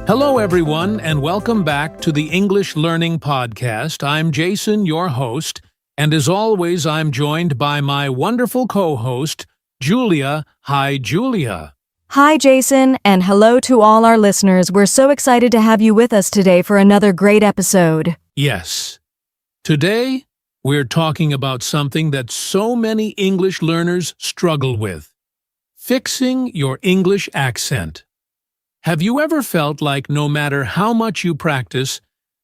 Hello, everyone, and welcome back to the English Learning Podcast. I'm Jason, your host, and as always, I'm joined by my wonderful co-host, Julia. Hi, Julia. Hi, Jason, and hello to all our listeners. We're so excited to have you with us today for another great episode. Yes. Today, we're talking about something that so many English learners struggle with: fixing your English accent. Have you ever felt like no matter how much you practice,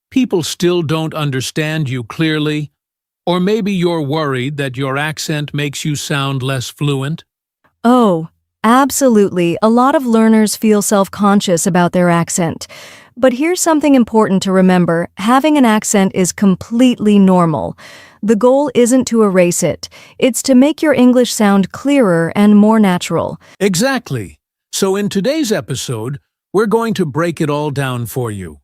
people still don't understand you clearly? Or maybe you're worried that your accent makes you sound less fluent? Oh, absolutely. A lot of learners feel self-conscious about their accent. But here's something important to remember. Having an accent is completely normal. The goal isn't to erase it. It's to make your English sound clearer and more natural. Exactly. So in today's episode, we're going to break it all down for you.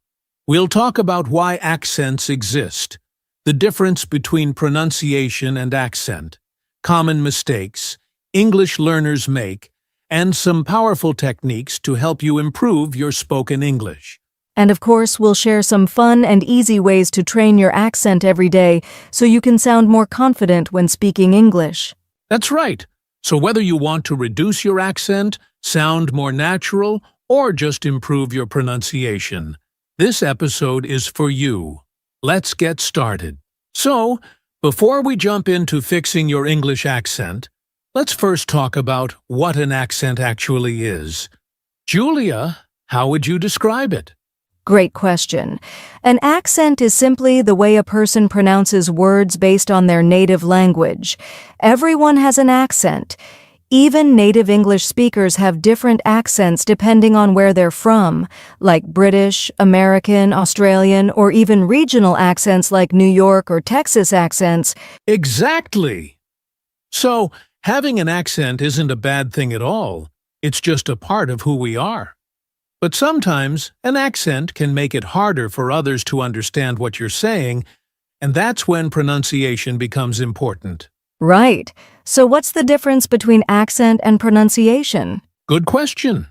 We'll talk about why accents exist, the difference between pronunciation and accent, common mistakes English learners make, and some powerful techniques to help you improve your spoken English. And of course, we'll share some fun and easy ways to train your accent every day so you can sound more confident when speaking English. That's right. So whether you want to reduce your accent, sound more natural, or just improve your pronunciation, this episode is for you. Let's get started. So, before we jump into fixing your English accent, let's first talk about what an accent actually is. Julia, how would you describe it? Great question. An accent is simply the way a person pronounces words based on their native language. Everyone has an accent. Even native English speakers have different accents depending on where they're from, like British, American, Australian, or even regional accents like New York or Texas accents. Exactly! So, having an accent isn't a bad thing at all. It's just a part of who we are. But sometimes, an accent can make it harder for others to understand what you're saying, and that's when pronunciation becomes important. Right. So what's the difference between accent and pronunciation? Good question.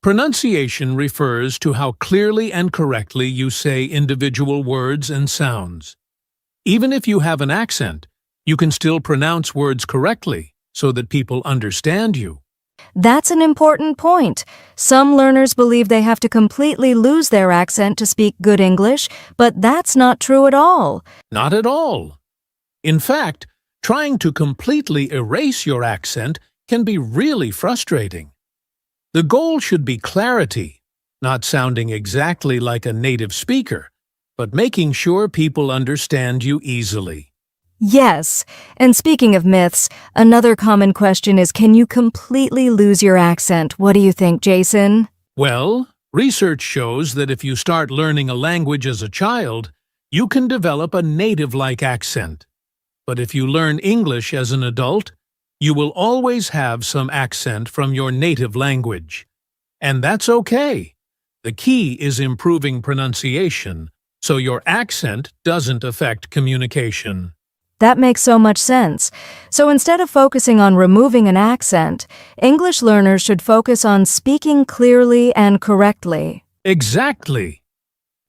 Pronunciation refers to how clearly and correctly you say individual words and sounds. Even if you have an accent, you can still pronounce words correctly so that people understand you. That's an important point. Some learners believe they have to completely lose their accent to speak good English, but that's not true at all. Not at all. In fact, trying to completely erase your accent can be really frustrating. The goal should be clarity, not sounding exactly like a native speaker, but making sure people understand you easily. Yes, and speaking of myths, another common question is, can you completely lose your accent? What do you think, Jason? Well, research shows that if you start learning a language as a child, you can develop a native-like accent. But if you learn English as an adult, you will always have some accent from your native language. And that's okay. The key is improving pronunciation, so your accent doesn't affect communication. That makes so much sense. So instead of focusing on removing an accent, English learners should focus on speaking clearly and correctly. Exactly.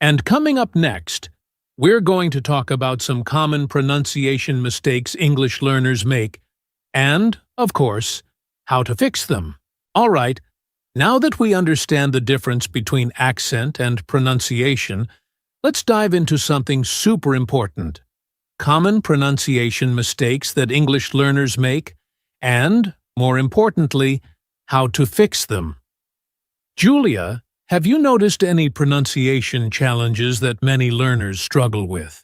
And coming up next, we're going to talk about some common pronunciation mistakes English learners make, and, of course, how to fix them. All right, now that we understand the difference between accent and pronunciation, let's dive into something super important: common pronunciation mistakes that English learners make, and, more importantly, how to fix them. Julia, have you noticed any pronunciation challenges that many learners struggle with?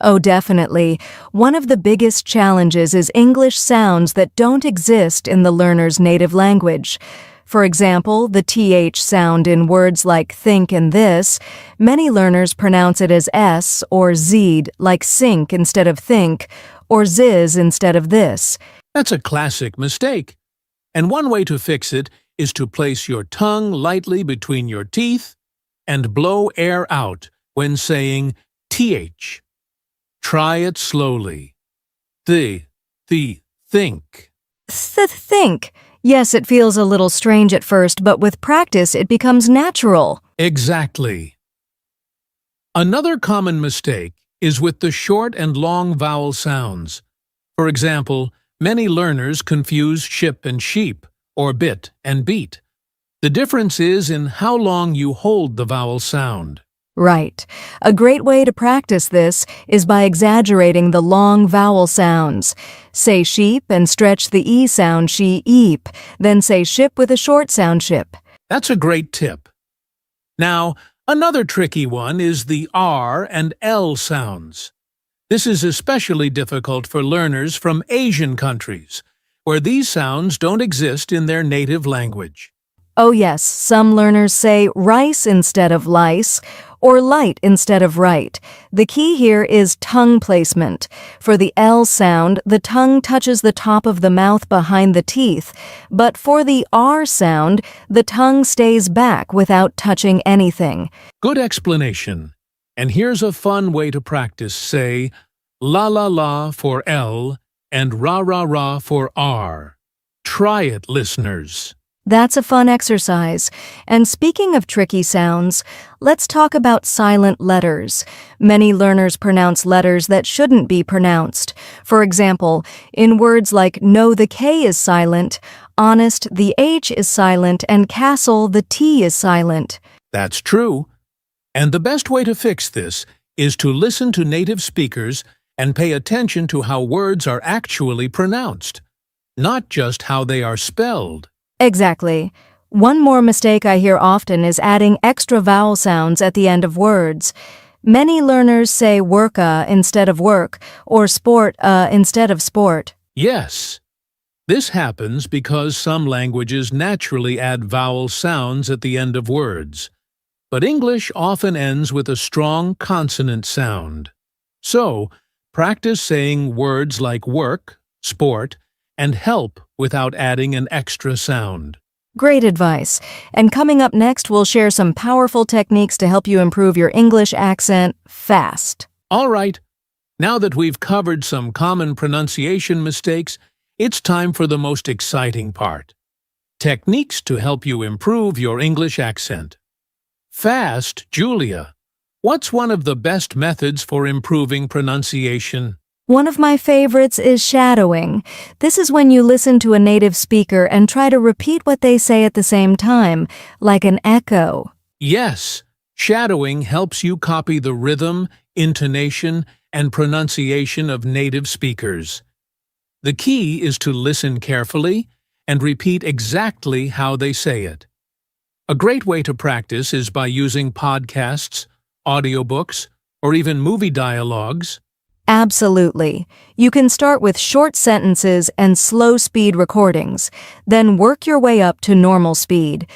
Oh, definitely. One of the biggest challenges is English sounds that don't exist in the learner's native language. For example, the TH sound in words like think and this, many learners pronounce it as S or Z'd, like sink instead of think, or Ziz instead of this. That's a classic mistake. And one way to fix it is to place your tongue lightly between your teeth and blow air out when saying TH. Try it slowly. Think. Think. Yes, it feels a little strange at first, but with practice it becomes natural. Exactly. Another common mistake is with the short and long vowel sounds. For example, many learners confuse ship and sheep, or bit and beat. The difference is in how long you hold the vowel sound. Right. A great way to practice this is by exaggerating the long vowel sounds. Say sheep and stretch the E sound she-eep, then say ship with a short sound ship. That's a great tip. Now, another tricky one is the R and L sounds. This is especially difficult for learners from Asian countries, where these sounds don't exist in their native language. Oh yes, some learners say rice instead of lice, or light instead of right. The key here is tongue placement. For the L sound, the tongue touches the top of the mouth behind the teeth, but for the R sound, the tongue stays back without touching anything. Good explanation. And here's a fun way to practice. Say la la la for L and ra ra ra for R. Try it, listeners. That's a fun exercise. And speaking of tricky sounds, let's talk about silent letters. Many learners pronounce letters that shouldn't be pronounced. For example, in words like no, the K is silent, honest, the H is silent, and castle, the T is silent. That's true. And the best way to fix this is to listen to native speakers and pay attention to how words are actually pronounced, not just how they are spelled. Exactly. One more mistake I hear often is adding extra vowel sounds at the end of words. Many learners say worka instead of work, or sport instead of sport. Yes. This happens because some languages naturally add vowel sounds at the end of words, but English often ends with a strong consonant sound. So, practice saying words like work, sport, and help without adding an extra sound. Great advice. And coming up next, we'll share some powerful techniques to help you improve your English accent fast. All right, now that we've covered some common pronunciation mistakes, it's time for the most exciting part. Techniques to help you improve your English accent. Fast, Julia. What's one of the best methods for improving pronunciation? One of my favorites is shadowing. This is when you listen to a native speaker and try to repeat what they say at the same time, like an echo. Yes, shadowing helps you copy the rhythm, intonation, and pronunciation of native speakers. The key is to listen carefully and repeat exactly how they say it. A great way to practice is by using podcasts, audiobooks, or even movie dialogues. Absolutely. You can start with short sentences and slow-speed recordings, then work your way up to normal speed.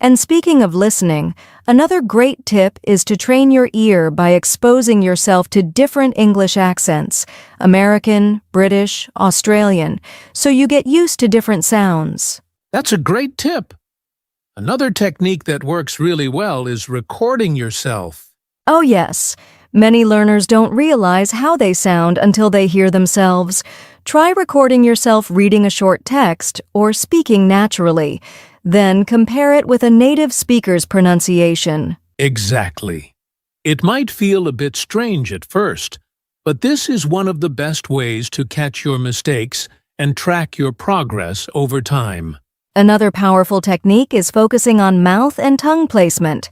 And speaking of listening, another great tip is to train your ear by exposing yourself to different English accents, American, British, Australian, so you get used to different sounds. That's a great tip. Another technique that works really well is recording yourself. Oh yes. Many learners don't realize how they sound until they hear themselves. Try recording yourself reading a short text or speaking naturally. Then compare it with a native speaker's pronunciation. Exactly. It might feel a bit strange at first, but this is one of the best ways to catch your mistakes and track your progress over time. Another powerful technique is focusing on mouth and tongue placement.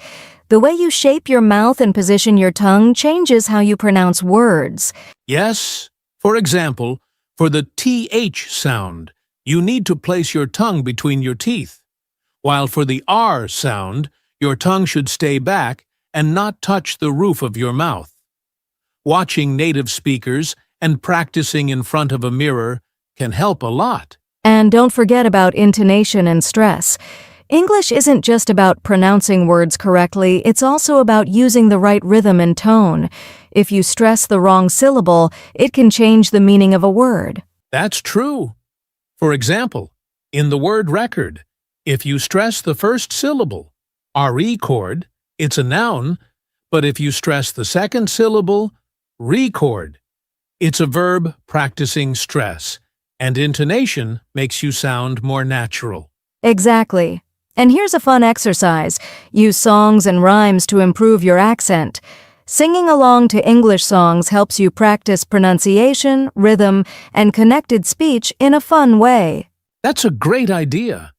The way you shape your mouth and position your tongue changes how you pronounce words. Yes, for example, for the TH sound, you need to place your tongue between your teeth, while for the R sound, your tongue should stay back and not touch the roof of your mouth. Watching native speakers and practicing in front of a mirror can help a lot. And don't forget about intonation and stress. English isn't just about pronouncing words correctly, it's also about using the right rhythm and tone. If you stress the wrong syllable, it can change the meaning of a word. That's true. For example, in the word record, if you stress the first syllable, RE chord, it's a noun, but if you stress the second syllable, record, it's a verb practicing stress, and intonation makes you sound more natural. Exactly. And here's a fun exercise. Use songs and rhymes to improve your accent. Singing along to English songs helps you practice pronunciation, rhythm, and connected speech in a fun way. That's a great idea.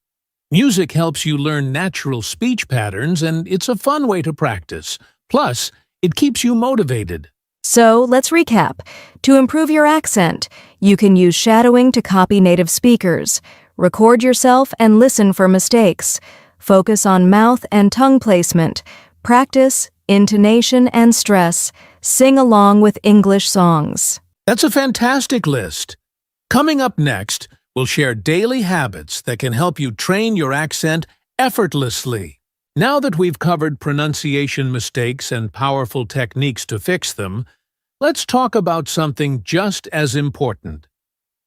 Music helps you learn natural speech patterns, and it's a fun way to practice. Plus, it keeps you motivated. So, let's recap. To improve your accent, you can use shadowing to copy native speakers. Record yourself and listen for mistakes. Focus on mouth and tongue placement. Practice intonation and stress. Sing along with English songs. That's a fantastic list. Coming up next, we'll share daily habits that can help you train your accent effortlessly. Now that we've covered pronunciation mistakes and powerful techniques to fix them, let's talk about something just as important: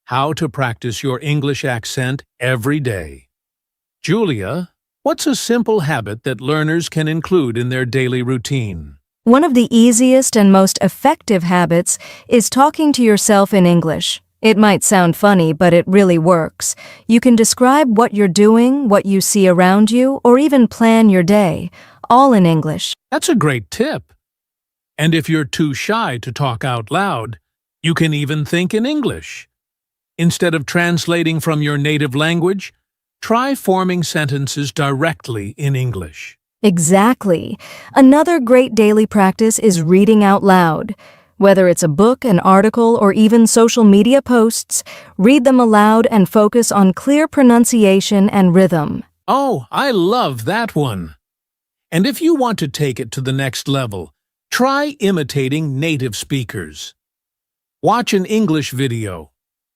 how to practice your English accent every day. Julia, what's a simple habit that learners can include in their daily routine? One of the easiest and most effective habits is talking to yourself in English. It might sound funny, but it really works. You can describe what you're doing, what you see around you, or even plan your day, all in English. That's a great tip. And if you're too shy to talk out loud, you can even think in English. Instead of translating from your native language, try forming sentences directly in English. Exactly. Another great daily practice is reading out loud. Whether it's a book, an article, or even social media posts, read them aloud and focus on clear pronunciation and rhythm. Oh, I love that one. And if you want to take it to the next level, try imitating native speakers. Watch an English video,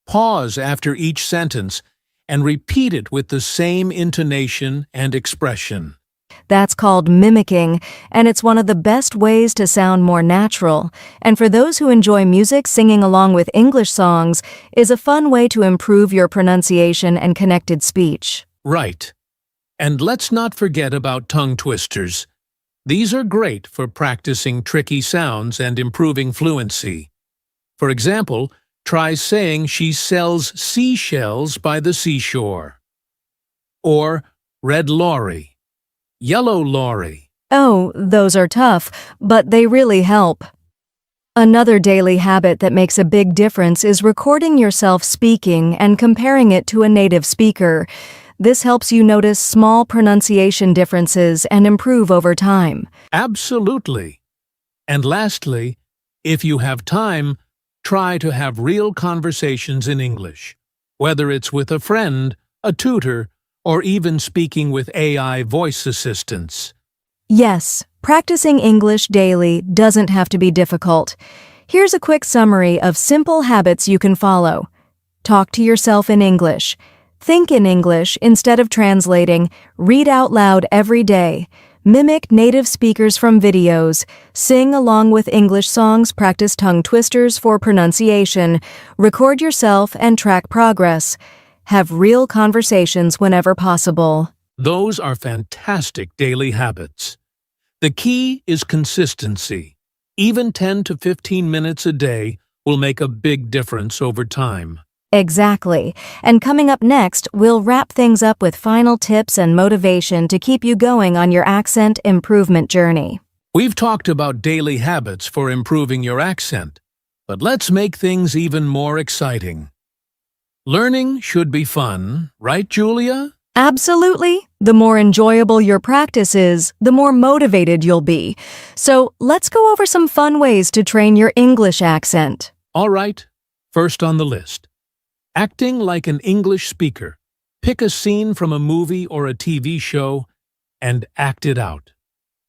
pause after each sentence, and repeat it with the same intonation and expression. That's called mimicking, and it's one of the best ways to sound more natural. And for those who enjoy music, singing along with English songs is a fun way to improve your pronunciation and connected speech. Right. And let's not forget about tongue twisters. These are great for practicing tricky sounds and improving fluency. For example, try saying she sells seashells by the seashore. Or red lorry. Yellow lorry. Oh, those are tough, but they really help. Another daily habit that makes a big difference is recording yourself speaking and comparing it to a native speaker. This helps you notice small pronunciation differences and improve over time. Absolutely. And lastly, if you have time, try to have real conversations in English, whether it's with a friend, a tutor, or even speaking with AI voice assistants. Yes, practicing English daily doesn't have to be difficult. Here's a quick summary of simple habits you can follow. Talk to yourself in English. Think in English instead of translating. Read out loud every day. Mimic native speakers from videos. Sing along with English songs. Practice tongue twisters for pronunciation. Record yourself and track progress. Have real conversations whenever possible. Those are fantastic daily habits. The key is consistency. Even 10 to 15 minutes a day will make a big difference over time. Exactly. And coming up next, we'll wrap things up with final tips and motivation to keep you going on your accent improvement journey. We've talked about daily habits for improving your accent, but let's make things even more exciting. Learning should be fun, right, Julia? Absolutely. The more enjoyable your practice is, the more motivated you'll be. So let's go over some fun ways to train your English accent. All right, first on the list. Acting like an English speaker. Pick a scene from a movie or a TV show and act it out.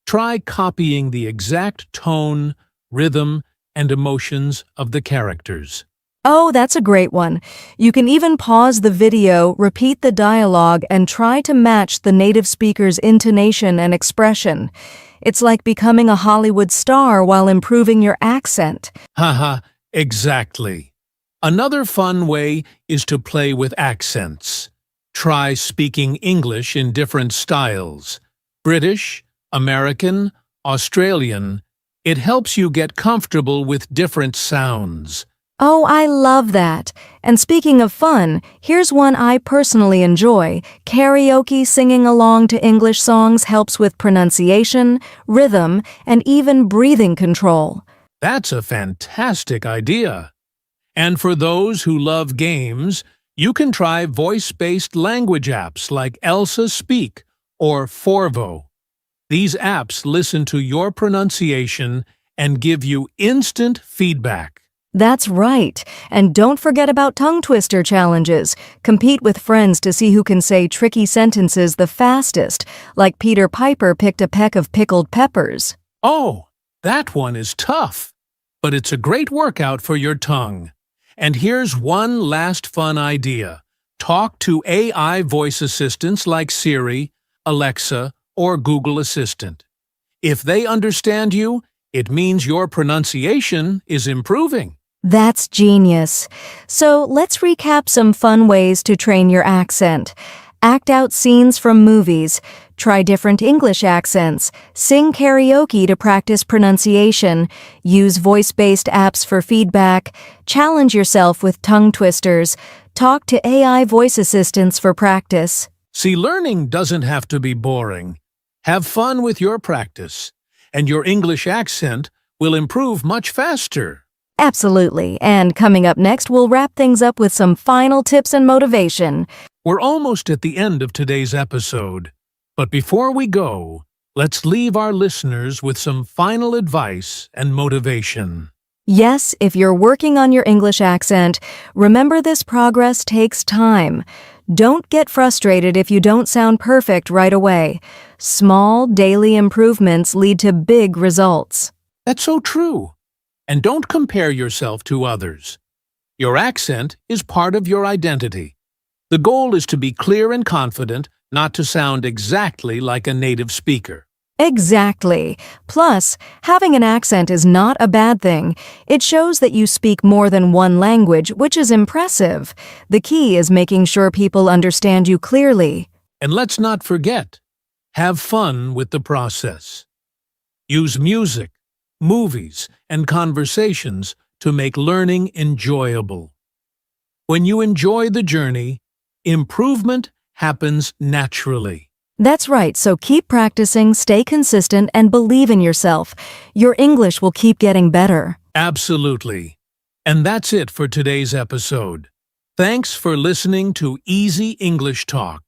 Try copying the exact tone, rhythm, and emotions of the characters. Oh, that's a great one. You can even pause the video, repeat the dialogue, and try to match the native speaker's intonation and expression. It's like becoming a Hollywood star while improving your accent. Haha, exactly. Another fun way is to play with accents. Try speaking English in different styles. British, American, Australian. It helps you get comfortable with different sounds. Oh, I love that. And speaking of fun, here's one I personally enjoy. Karaoke singing along to English songs helps with pronunciation, rhythm, and even breathing control. That's a fantastic idea. And for those who love games, you can try voice-based language apps like Elsa Speak or Forvo. These apps listen to your pronunciation and give you instant feedback. That's right. And don't forget about tongue twister challenges. Compete with friends to see who can say tricky sentences the fastest, like Peter Piper picked a peck of pickled peppers. Oh, that one is tough, but it's a great workout for your tongue. And here's one last fun idea. Talk to AI voice assistants like Siri, Alexa, or Google Assistant. If they understand you, it means your pronunciation is improving. That's genius. So let's recap some fun ways to train your accent. Act out scenes from movies. Try different English accents. Sing karaoke to practice pronunciation. Use voice-based apps for feedback. Challenge yourself with tongue twisters. Talk to AI voice assistants for practice. See, learning doesn't have to be boring. Have fun with your practice, and your English accent will improve much faster. Absolutely. And coming up next, we'll wrap things up with some final tips and motivation. We're almost at the end of today's episode. But before we go, let's leave our listeners with some final advice and motivation. Yes, if you're working on your English accent, remember this progress takes time. Don't get frustrated if you don't sound perfect right away. Small, daily improvements lead to big results. That's so true. And don't compare yourself to others. Your accent is part of your identity. The goal is to be clear and confident, not to sound exactly like a native speaker. Exactly. Plus, having an accent is not a bad thing. It shows that you speak more than one language, which is impressive. The key is making sure people understand you clearly. And let's not forget, have fun with the process. Use music, movies, and conversations to make learning enjoyable. When you enjoy the journey, improvement happens naturally. That's right, so keep practicing, stay consistent, and believe in yourself. Your English will keep getting better. Absolutely. And that's it for today's episode. Thanks for listening to Easy English Talk.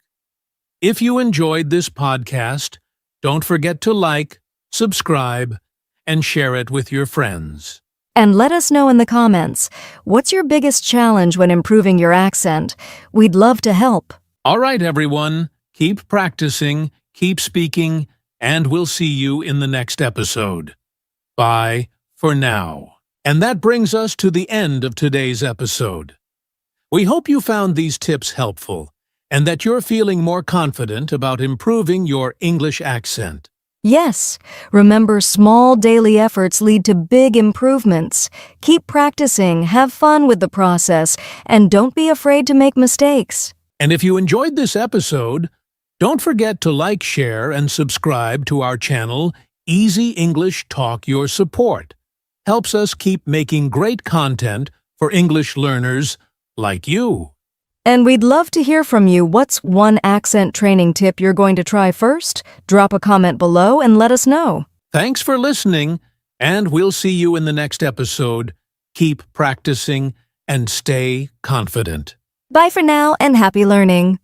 If you enjoyed this podcast, don't forget to like, subscribe, and share it with your friends. And let us know in the comments, what's your biggest challenge when improving your accent? We'd love to help. All right, everyone. Keep practicing, keep speaking, and we'll see you in the next episode. Bye for now. And that brings us to the end of today's episode. We hope you found these tips helpful and that you're feeling more confident about improving your English accent. Yes, remember small daily efforts lead to big improvements. Keep practicing, have fun with the process, and don't be afraid to make mistakes. And if you enjoyed this episode, don't forget to like, share, and subscribe to our channel, Easy English Talk. Your support helps us keep making great content for English learners like you. And we'd love to hear from you. What's one accent training tip you're going to try first? Drop a comment below and let us know. Thanks for listening, and we'll see you in the next episode. Keep practicing and stay confident. Bye for now and happy learning.